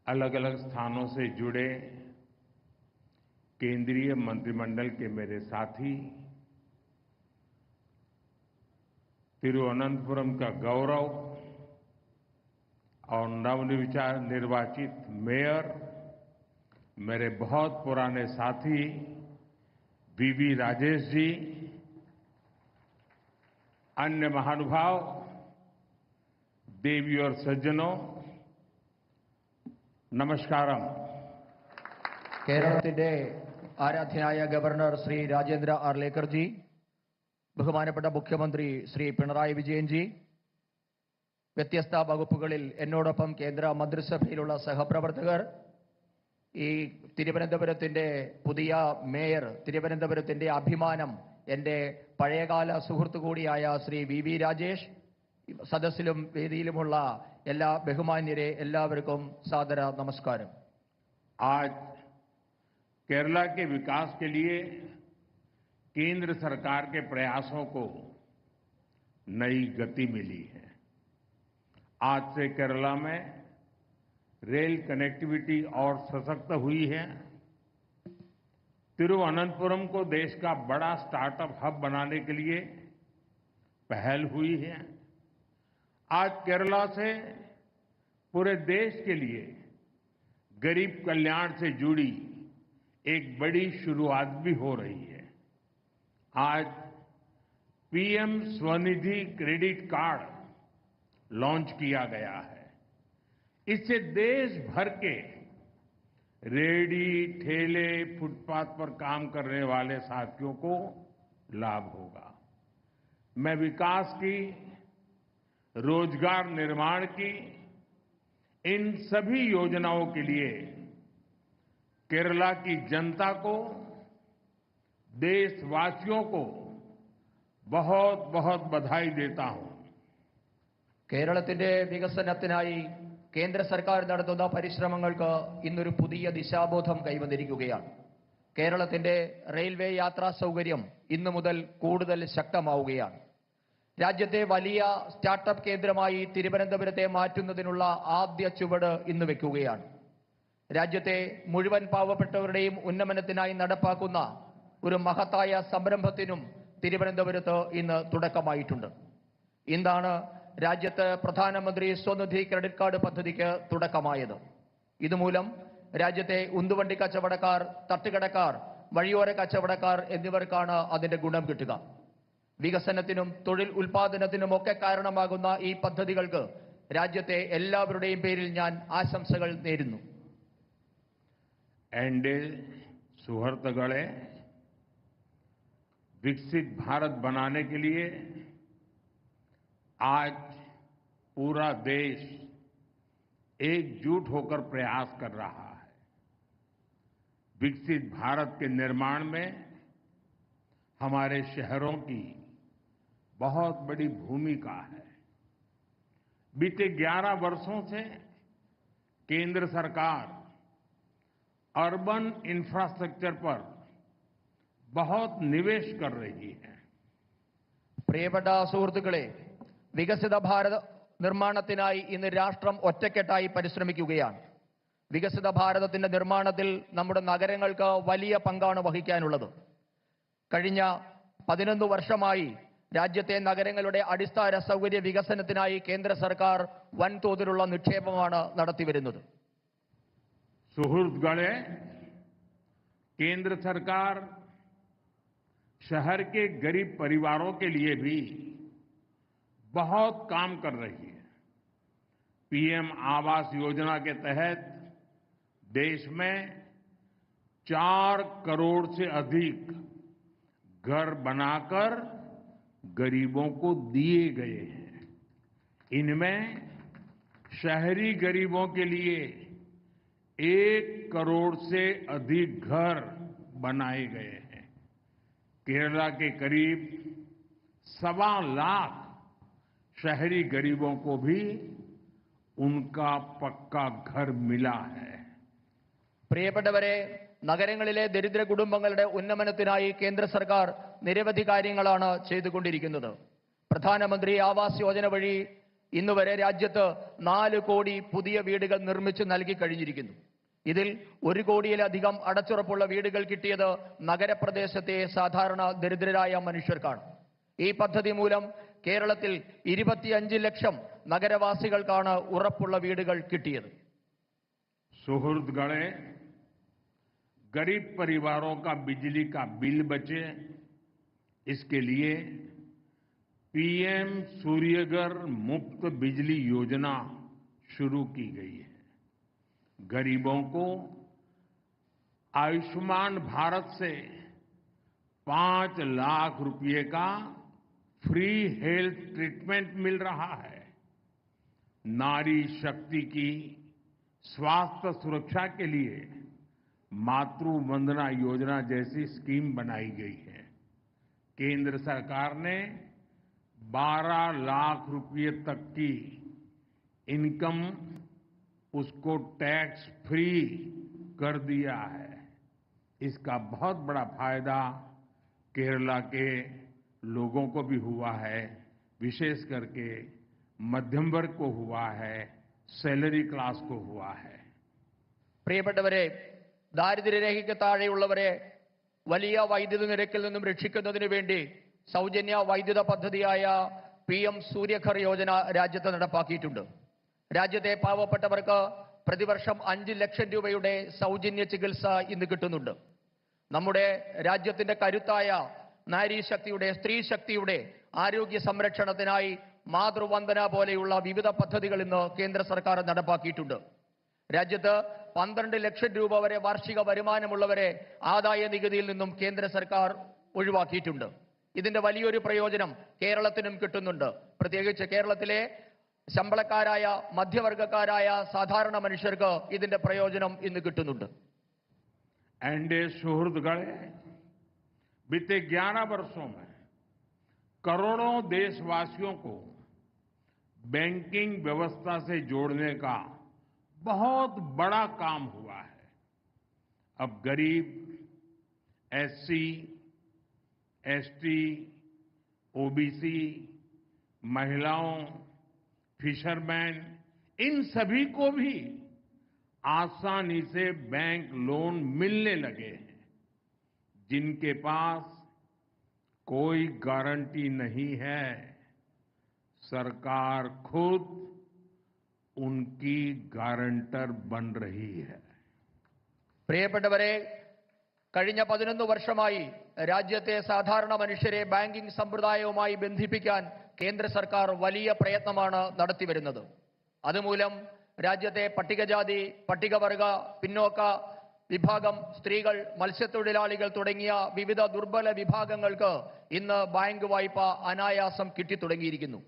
अलग अलग स्थानों से जुड़े केंद्रीय मंत्रिमंडल के मेरे साथी, तिरुवनंतपुरम का गौरव और नवनिर्वाचित मेयर, मेरे बहुत पुराने साथी वीवी राजेश जी, अन्य महानुभाव, देवी और सज्जनों, नमस्कारम। കേരളത്തിന്റെ ആരാധ്യനായ ഗവർണർ ശ്രീ രാജേന്ദ്ര ആർ ലേക്കർജി, ബഹുമാനപ്പെട്ട മുഖ്യമന്ത്രി ശ്രീ പിണറായി വിജയൻജി, വ്യത്യസ്ത വകുപ്പുകളിൽ എന്നോടൊപ്പം കേന്ദ്ര മന്ത്രിസഭയിലുള്ള സഹപ്രവർത്തകർ, ഈ തിരുവനന്തപുരത്തിന്റെ പുതിയ മേയർ, തിരുവനന്തപുരത്തിന്റെ അഭിമാനം, എൻ്റെ പഴയകാല സുഹൃത്തു കൂടിയായ ശ്രീ വി രാജേഷ്, സദസ്സിലും വേദിയിലുമുള്ള എല്ലാ ബഹുമാന്യരെ എല്ലാവർക്കും സാദര നമസ്കാരം. आज केरला के विकास के लिए केंद्र सरकार के प्रयासों को नई गति मिली है। आज से केरला में रेल कनेक्टिविटी और सशक्त हुई है। तिरुवनंतपुरम को देश का बड़ा स्टार्टअप हब बनाने के लिए पहल हुई है। आज केरला से पूरे देश के लिए गरीब कल्याण से जुड़ी एक बड़ी शुरुआत भी हो रही है। आज PM Svanidhi credit card launch किया गया है। इससे देश भर के रेहड़ी, ठेले, फुटपाथ पर काम करने वाले साथियों को लाभ होगा। मैं विकास की, रोजगार निर्माण की इन सभी योजनाओं के लिए केरला की जनता को, देशवासियों को बहुत बहुत बधाई देता हूं। കേരളത്തിന്റെ വികസനത്തിനായി കേന്ദ്ര സർക്കാർ നടത്തുന്ന പരിശ്രമങ്ങൾക്ക് ഇന്നൊരു പുതിയ ദിശാബോധം കൈവന്നിരിക്കുകയാണ്. കേരളത്തിന്റെ റെയിൽവേ യാത്രാ സൗകര്യം ഇന്നു മുതൽ കൂടുതൽ ശക്തമാവുകയാണ്. രാജ്യത്തെ വലിയ സ്റ്റാർട്ടപ്പ് കേന്ദ്രമായി തിരുവനന്തപുരത്തെ മാറ്റുന്നതിനുള്ള ആദ്യ ചുവട് ഇന്ന് വെക്കുകയാണ്. രാജ്യത്തെ മുഴുവൻ പാവപ്പെട്ടവരുടെയും ഉന്നമനത്തിനായി നടപ്പാക്കുന്ന ഒരു മഹത്തായ സംരംഭത്തിനും തിരുവനന്തപുരത്ത് ഇന്ന് തുടക്കമായിട്ടുണ്ട്. ഇന്നാണ് രാജ്യത്ത് പ്രധാനമന്ത്രി സ്വനിധി ക്രെഡിറ്റ് കാർഡ് പദ്ധതിക്ക് തുടക്കമായത്. ഇതുമൂലം രാജ്യത്തെ ഉന്തുവണ്ടി കച്ചവടക്കാർ, തട്ടുകടക്കാർ, വഴിയോര കച്ചവടക്കാർ എന്നിവർക്കാണ് അതിന്റെ ഗുണം കിട്ടുക. വികസനത്തിനും തൊഴിൽ ഉൽപാദനത്തിനുമൊക്കെ കാരണമാകുന്ന ഈ പദ്ധതികൾക്ക് രാജ്യത്തെ എല്ലാവരുടെയും പേരിൽ ഞാൻ ആശംസകൾ നേരുന്നു. एनडीए सुहृदगणे, विकसित भारत बनाने के लिए आज पूरा देश एकजुट होकर प्रयास कर रहा है। विकसित भारत के निर्माण में हमारे शहरों की बहुत बड़ी भूमिका है। बीते 11 वर्षों से केंद्र सरकार अर्बन इंफ्रास्ट्रक्चर पर बहुत निवेश कर रही है. പ്രിയപ്പെട്ട സുഹൃത്തുക്കളെ, വികസിത ഭാരത നിർമ്മാണത്തിനായി ഇന്ന് രാഷ്ട്രം ഒറ്റക്കെട്ടായി പരിശ്രമിക്കുകയാണ്. വികസിത ഭാരതത്തിന്റെ നിർമ്മാണത്തിൽ നമ്മുടെ നഗരങ്ങൾക്ക് വലിയ പങ്കാണ് വഹിക്കാനുള്ളത്. കഴിഞ്ഞ 11 വർഷമായി രാജ്യത്തെ നഗരങ്ങളുടെ അടിസ്ഥാന സൗകര്യ വികസനത്തിനായി കേന്ദ്ര സർക്കാർ വൻതോതിലുള്ള നിക്ഷേപമാണ് നടത്തിവരുന്നത്. सुहृदगणे, केंद्र सरकार शहर के गरीब परिवारों के लिए भी बहुत काम कर रही है। पीएम आवास योजना के तहत देश में 4 करोड़ से अधिक घर बनाकर गरीबों को दिए गए हैं। इनमें शहरी गरीबों के लिए 1 करोड़ से अधिक घर बनाए गए हैं। केरला के करीब 1.25 लाख शहरी गरीबों को भी उनका पक्का घर मिला है. പ്രിയപ്പെട്ടവരെ, നഗരങ്ങളിലെ ദരിദ്ര കുടുംബങ്ങളുടെ ഉന്നമനത്തിനായി കേന്ദ്ര സർക്കാർ നിരവധി കാര്യങ്ങളാണ് ചെയ്തുകൊണ്ടിരിക്കുന്നത്. പ്രധാനമന്ത്രി ആവാസ് യോജന വഴി ഇന്നുവരെ രാജ്യത്ത് 4 കോടി പുതിയ വീടുകൾ നിർമ്മിച്ചു നൽകി കഴിഞ്ഞിരിക്കുന്നു. ഇതിൽ 1 കോടിയിലധികം അടച്ചുറപ്പുള്ള വീടുകൾ കിട്ടിയത് നഗരപ്രദേശത്തെ സാധാരണ ദരിദ്രരായ മനുഷ്യർക്കാണ്. ഈ പദ്ധതി മൂലം കേരളത്തിൽ 25 ലക്ഷം നഗരവാസികൾക്കാണ് ഉറപ്പുള്ള വീടുകൾ കിട്ടിയത്. सुहृदगणे, गरीब परिवारों का बिजली का बिल बचे, इसके लिए पीएम सूर्यघर मुफ्त बिजली योजना शुरू की गई है. गरीबों को आयुष्मान भारत से 5 लाख रुपए का फ्री हेल्थ ट्रीटमेंट मिल रहा है. नारी शक्ति की स्वास्थ्य सुरक्षा के लिए मातृ वंदना योजना जैसी स्कीम बनाई गई है. केंद्र सरकार ने 12 लाख रुपए तक की इनकम उसको टैक्स फ्री कर दिया है. इसका बहुत बड़ा फायदा केरला के लोगों को भी हुआ है, विशेष करके मध्यम वर्ग को हुआ है, सैलरी क्लास को हुआ है. പ്രിയപ്പെട്ടവരെ, ദാരിദ്ര്യരേഖയ്ക്ക് താഴെയുള്ളവരെ വലിയ വൈദ്യുത നിരക്കിൽ നിന്നും രക്ഷിക്കുന്നതിന് വേണ്ടി സൗജന്യ വൈദ്യുത പദ്ധതിയായ PM സൂര്യഘർ യോജന രാജ്യത്ത് നടപ്പാക്കിയിട്ടുണ്ട്. രാജ്യത്തെ പാവപ്പെട്ടവർക്ക് പ്രതിവർഷം 5 ലക്ഷം രൂപയുടെ സൗജന്യ ചികിത്സ ഇന്ന് കിട്ടുന്നുണ്ട്. നമ്മുടെ രാജ്യത്തിന്റെ കരുത്തായ നാരീ ശക്തിയുടെ, സ്ത്രീ ശക്തിയുടെ ആരോഗ്യ സംരക്ഷണത്തിനായി മാതൃവന്ദന പോലെയുള്ള വിവിധ പദ്ധതികൾ ഇന്ന് കേന്ദ്ര സർക്കാർ നടപ്പാക്കിയിട്ടുണ്ട്. രാജ്യത്ത് 12 ലക്ഷം രൂപ വരെ വാർഷിക വരുമാനമുള്ളവരെ ആദായ നികുതിയിൽ നിന്നും കേന്ദ്ര സർക്കാർ ഒഴിവാക്കിയിട്ടുണ്ട്. ഇതിന്റെ വലിയൊരു പ്രയോജനം കേരളത്തിനും കിട്ടുന്നുണ്ട്. പ്രത്യേകിച്ച് കേരളത്തിലെ ശമ്പളക്കാരായ, മധ്യവർഗക്കാരായ സാധാരണ മനുഷ്യർക്ക് ഇതിന്റെ പ്രയോജനം ഇന്ന് കിട്ടുന്നുണ്ട്. एनडीए सुहृदगणे, बीते 11 वर्षों में करोड़ों देशवासियों को बैंकिंग व्यवस्था से जोड़ने का बहुत बड़ा काम हुआ है. अब गरीब, SC, ST, OBC, महिलाओं, फिशरमैन, इन सभी को भी आसानी से बैंक लोन मिलने लगे हैं. जिनके पास कोई गारंटी नहीं है, सरकार खुद उनकी गारंटर बन रही है. പ്രിയപ്പെട്ടവരെ, കഴിഞ്ഞ 11 വർഷമായി രാജ്യത്തെ സാധാരണ മനുഷ്യരെ ബാങ്കിംഗ് സമ്പ്രദായവുമായി ബന്ധിപ്പിക്കാൻ കേന്ദ്ര സർക്കാർ വലിയ പ്രയത്നമാണ് നടത്തിവരുന്നത്. അതുമൂലം രാജ്യത്തെ പട്ടികജാതി, പട്ടികവർഗ, പിന്നോക്ക വിഭാഗം, സ്ത്രീകൾ, മത്സ്യത്തൊഴിലാളികൾ തുടങ്ങിയ വിവിധ ദുർബല വിഭാഗങ്ങൾക്ക് ഇന്ന് ബാങ്ക് വായ്പ അനായാസം കിട്ടിത്തുടങ്ങിയിരിക്കുന്നു.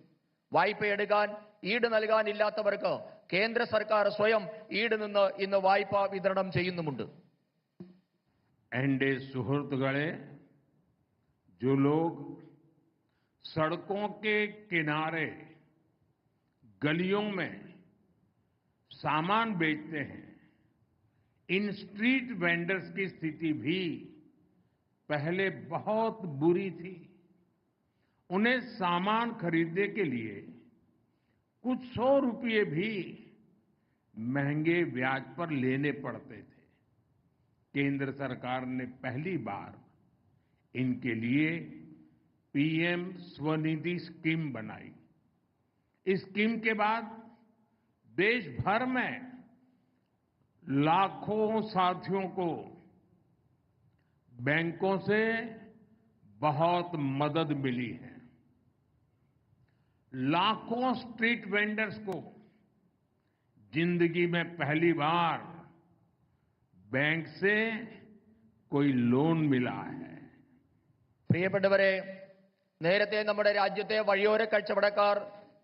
വായ്പയെടുക്കാൻ ഈട് നൽകാനില്ലാത്തവർക്ക് കേന്ദ്ര സർക്കാർ സ്വയം ഈട് നിന്ന് ഇന്ന് വായ്പ വിതരണം ചെയ്യുന്നുമുണ്ട്. एनडीए सुहृदगणे, जो लोग सड़कों के किनारे, गलियों में सामान बेचते हैं, इन स्ट्रीट वेंडर्स की स्थिति भी पहले बहुत बुरी थी. उन्हें सामान खरीदने के लिए कुछ 100 रुपये भी महंगे ब्याज पर लेने पड़ते थे. केंद्र सरकार ने पहली बार इनके लिए PM स्वनिधि स्कीम बनाई. इस स्कीम के बाद देश भर में लाखों साथियों को बैंकों से बहुत मदद मिली है. लाखों स्ट्रीट वेंडर्स को जिंदगी में पहली बार बैंक से कोई लोन मिला है. പ്രിയപ്പെട്ടവരെ, നേരത്തെ നമ്മുടെ രാജ്യത്തെ വഴിയോര കച്ചവടക്കാർ,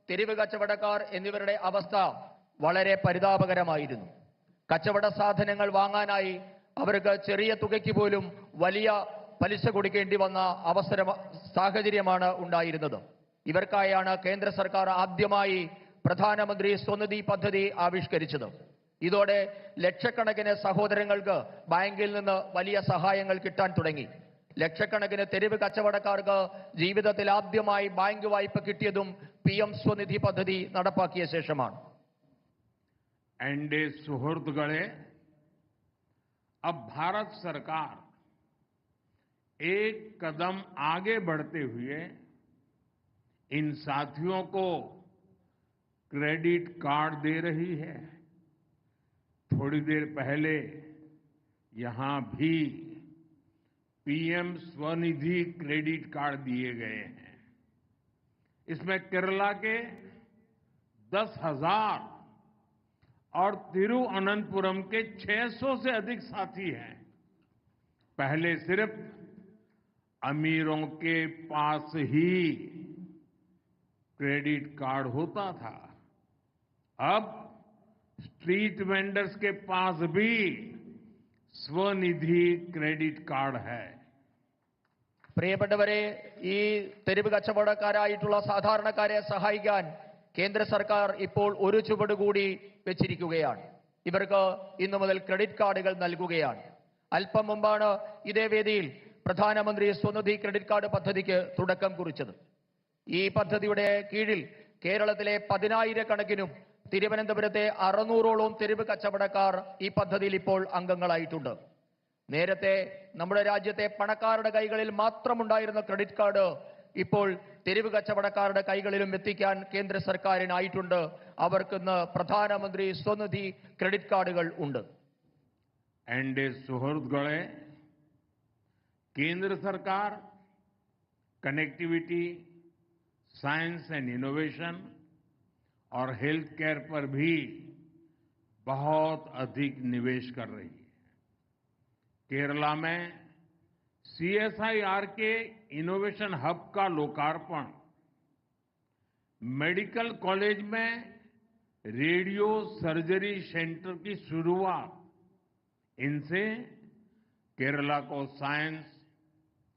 തെരുവ് കച്ചവടക്കാർ എന്നിവരുടെ അവസ്ഥ വളരെ പരിതാപകരമായിരുന്നു. കച്ചവട സാധനങ്ങൾ വാങ്ങാനായി അവർക്ക് ചെറിയ തുകയ്ക്ക് പോലും വലിയ പലിശ കൊടുക്കേണ്ടി വന്ന സാഹചര്യമാണ് ഉണ്ടായിരുന്നത്. ഇവർക്കായാണ് കേന്ദ്ര സർക്കാർ ആദ്യമായി പ്രധാനമന്ത്രി സ്വനിധി പദ്ധതി ആവിഷ്കരിച്ചത്. ഇതോടെ ലക്ഷക്കണക്കിന് സഹോദരങ്ങൾക്ക് ബാങ്കിൽ നിന്ന് വലിയ സഹായങ്ങൾ കിട്ടാൻ തുടങ്ങി. ലക്ഷക്കണക്കിന് തെരുവ് കച്ചവടക്കാർക്ക് ജീവിതത്തിൽ ആദ്യമായി ബാങ്ക് വായ്പ കിട്ടിയതും PM സ്വനിധി പദ്ധതി നടപ്പാക്കിയ ശേഷമാണ്. एनडीए सुहृद गढ़े अब भारत सरकार एक कदम आगे बढ़ते हुए इन साथियों को क्रेडिट कार्ड दे रही है. थोड़ी देर पहले यहां भी PM स्वनिधि क्रेडिट कार्ड दिए गए हैं. इसमें केरला के 10,000 और तिरुवनंतपुरम के 600 से अधिक साथी हैं. पहले सिर्फ अमीरों के पास ही क्रेडिट कार्ड होता था. अब स्ट्रीट वेंडर्स के पास भी स्वनिधि क्रेडिट कार्ड है. പ്രിയപ്പെട്ടവരെ, ഈ തെരുവ് കച്ചവടക്കാരായിട്ടുള്ള സാധാരണക്കാരെ സഹായിക്കാൻ കേന്ദ്ര സർക്കാർ ഇപ്പോൾ ഒരു ചുവട് കൂടി വെച്ചിരിക്കുകയാണ്. ഇവർക്ക് ഇന്നു മുതൽ ക്രെഡിറ്റ് കാർഡുകൾ നൽകുകയാണ്. അല്പം മുമ്പാണ് ഇതേ വേദിയിൽ പ്രധാനമന്ത്രി സ്വനിധി ക്രെഡിറ്റ് കാർഡ് പദ്ധതിക്ക് തുടക്കം കുറിച്ചത്. ഈ പദ്ധതിയുടെ കീഴിൽ കേരളത്തിലെ 10,000 കണക്കിനും തിരുവനന്തപുരത്തെ 600ഓളം തെരുവ് കച്ചവടക്കാർ ഈ പദ്ധതിയിൽ ഇപ്പോൾ അംഗങ്ങളായിട്ടുണ്ട്. നേരത്തെ നമ്മുടെ രാജ്യത്തെ പണക്കാരുടെ കൈകളിൽ മാത്രമുണ്ടായിരുന്ന ക്രെഡിറ്റ് കാർഡ് ഇപ്പോൾ തെരുവ് കച്ചവടക്കാരുടെ കൈകളിലും എത്തിക്കാൻ കേന്ദ്ര സർക്കാരിനായിട്ടുണ്ട്. അവർക്കിന്ന് പ്രധാനമന്ത്രി സ്വനിധി ക്രെഡിറ്റ് കാർഡുകൾ ഉണ്ട്. एनडीए सुहृद गढ़े केंद्र सरकार कनेक्टिविटी, साइंस एंड इनोवेशन और हेल्थ केयर पर भी बहुत अधिक निवेश कर रही है. केरला में CSIR के इनोवेशन हब का लोकार्पण, मेडिकल कॉलेज में रेडियो सर्जरी सेंटर की शुरुआत, इनसे केरला को साइंस,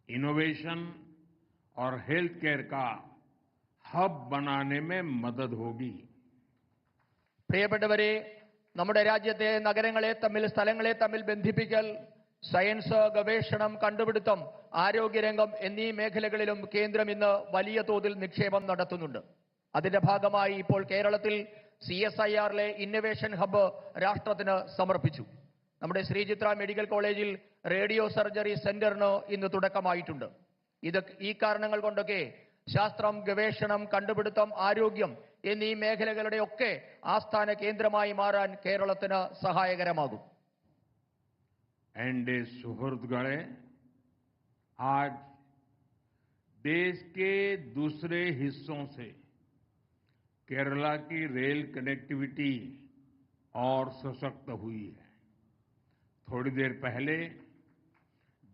इनोवेशन और हेल्थ केयर का हब बनाने में मदद होगी. പ്രിയപ്പെട്ടവരെ, നമ്മുടെ രാജ്യത്തെ നഗരങ്ങളെ തമ്മിൽ, സ്ഥലങ്ങളെ തമ്മിൽ ബന്ധിപ്പിക്കൽ, സയൻസ്, ഗവേഷണം, കണ്ടുപിടുത്തം, ആരോഗ്യരംഗം എന്നീ മേഖലകളിലും കേന്ദ്രം ഇന്ന് വലിയ തോതിൽ നിക്ഷേപം നടത്തുന്നുണ്ട്. അതിന്റെ ഭാഗമായി ഇപ്പോൾ കേരളത്തിൽ CSIRലെ ഇന്നൊവേഷൻ ഹബ്ബ് രാഷ്ട്രത്തിന് സമർപ്പിച്ചു. നമ്മുടെ ശ്രീചിത്ര മെഡിക്കൽ കോളേജിൽ റേഡിയോ സർജറി സെന്ററിന് ഇന്ന് തുടക്കമായിട്ടുണ്ട്. ഈ കാരണങ്ങൾ കൊണ്ടൊക്കെ ശാസ്ത്രം, ഗവേഷണം, കണ്ടുപിടുത്തം, ആരോഗ്യം എന്നീ മേഖലകളുടെ ഒക്കെ ആസ്ഥാന കേന്ദ്രമായി മാറാൻ കേരളത്തിന് സഹായകരമാകും. एनडीए सुहृद गढ़े आज देश के दूसरे हिस्सों से केरला की रेल कनेक्टिविटी और सशक्त हुई है. थोड़ी देर पहले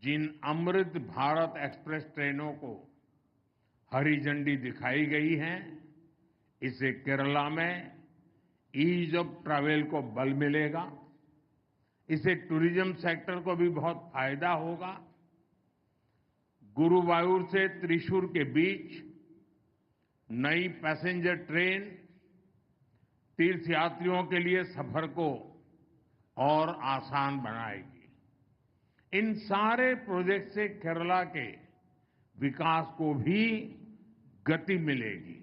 जिन अमृत भारत एक्सप्रेस ट्रेनों को हरी झंडी दिखाई गई है, इससे केरला में ईज ऑफ ट्रैवल को बल मिलेगा. इससे टूरिज्म सेक्टर को भी बहुत फायदा होगा. गुरुवायूर से त्रिशूर के बीच नई पैसेंजर ट्रेन तीर्थयात्रियों के लिए सफर को और आसान बनाएगी. इन सारे प्रोजेक्ट से केरला के विकास को भी गति मिलेगी.